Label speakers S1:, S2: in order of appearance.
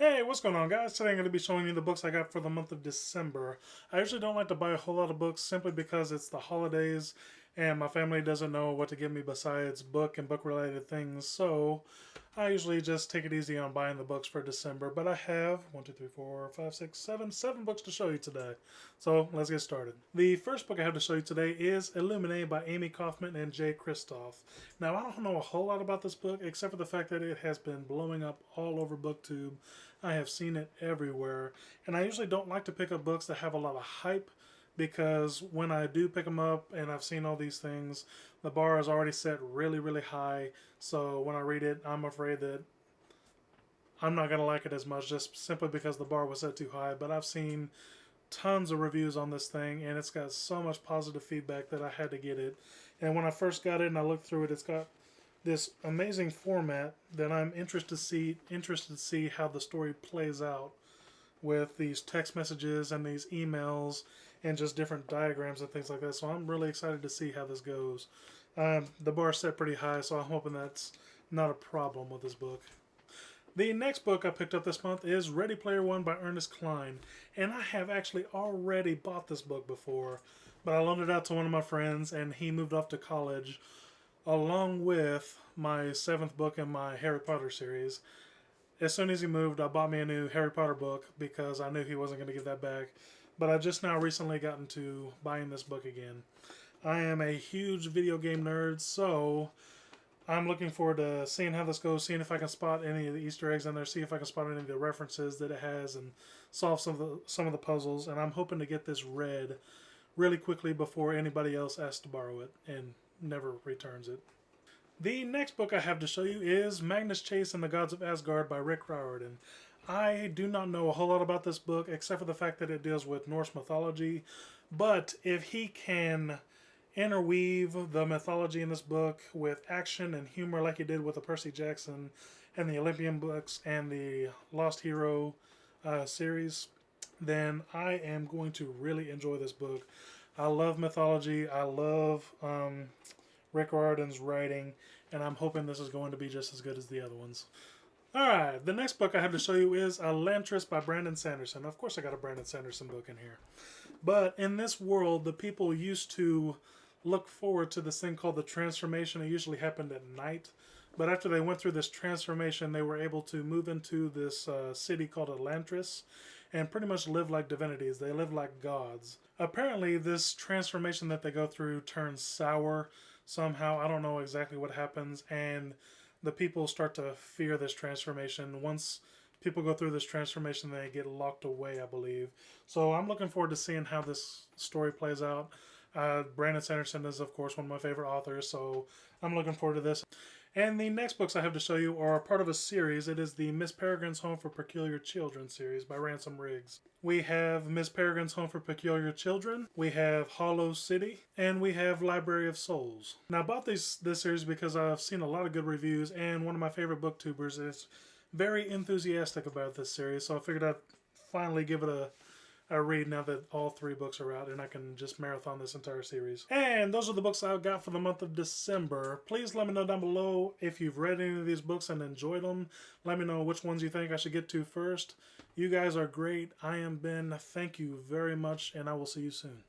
S1: Hey, what's going on, guys? Today I'm going to be showing you the books I got for the month of December. I usually don't like to buy a whole lot of books simply because it's the holidays and my family doesn't know what to give me besides book and book related things, so I usually just take it easy on buying the books for December. But I have 7 books to show you today. So let's get started. The first book I have to show you today is Illuminated by Amy Kaufman and Jay Kristoff. Now, I don't know a whole lot about this book except for the fact that it has been blowing up all over BookTube. I have seen it everywhere, and I usually don't like to pick up books that have a lot of hype because when I do pick them up and I've seen all these things, the bar is already set really, really high. So when I read it, I'm afraid that I'm not going to like it as much just simply because the bar was set too high. But I've seen tons of reviews on this thing, and it's got so much positive feedback that I had to get it. And when I first got it and I looked through it, it's got this amazing format that I'm interested to see how the story plays out with these text messages and these emails and just different diagrams and things like that. So I'm really excited to see how this goes. The bar's set pretty high, so I'm hoping that's not a problem with this book. The next book I picked up this month is Ready Player One by Ernest Cline, and I have actually already bought this book before, but I loaned it out to one of my friends and he moved off to college along with my 7th book in my Harry Potter series. As soon as he moved, I bought me a new Harry Potter book because I knew he wasn't going to give that back. But I just now recently gotten to buying this book again. I am a huge video game nerd, so I'm looking forward to seeing how this goes, seeing if I can spot any of the Easter eggs in there, see if I can spot any of the references that it has, and solve some of the puzzles. And I'm hoping to get this read really quickly before anybody else asks to borrow it and never returns it. The next book I have to show you is Magnus Chase and the Gods of Asgard by Rick Riordan. I do not know a whole lot about this book except for the fact that it deals with Norse mythology, but if he can interweave the mythology in this book with action and humor like he did with the Percy Jackson and the Olympian books and the Lost Hero series, then I am going to really enjoy this book. I love mythology. I love Rick Riordan's writing, and I'm hoping this is going to be just as good as the other ones. Alright, the next book I have to show you is Elantris by Brandon Sanderson. Of course I got a Brandon Sanderson book in here. But in this world, the people used to look forward to this thing called the transformation. It usually happened at night. But after they went through this transformation, they were able to move into this city called Elantris and pretty much live like divinities. They live like gods. Apparently, this transformation that they go through turns sour somehow. I don't know exactly what happens, and the people start to fear this transformation. Once people go through this transformation, they get locked away, I believe. So I'm looking forward to seeing how this story plays out. Brandon Sanderson is, of course, one of my favorite authors, so I'm looking forward to this. And the next books I have to show you are part of a series. It is the Miss Peregrine's Home for Peculiar Children series by Ransom Riggs. We have Miss Peregrine's Home for Peculiar Children, we have Hollow City, and we have Library of Souls. Now, I bought this series because I've seen a lot of good reviews, and one of my favorite booktubers is very enthusiastic about this series, so I figured I'd finally give it a read now that all 3 books are out and I can just marathon this entire series. And those are the books I got for the month of December. Please let me know down below if you've read any of these books and enjoyed them. Let me know which ones you think I should get to first. You guys are great. I am Ben. Thank you very much, and I will see you soon.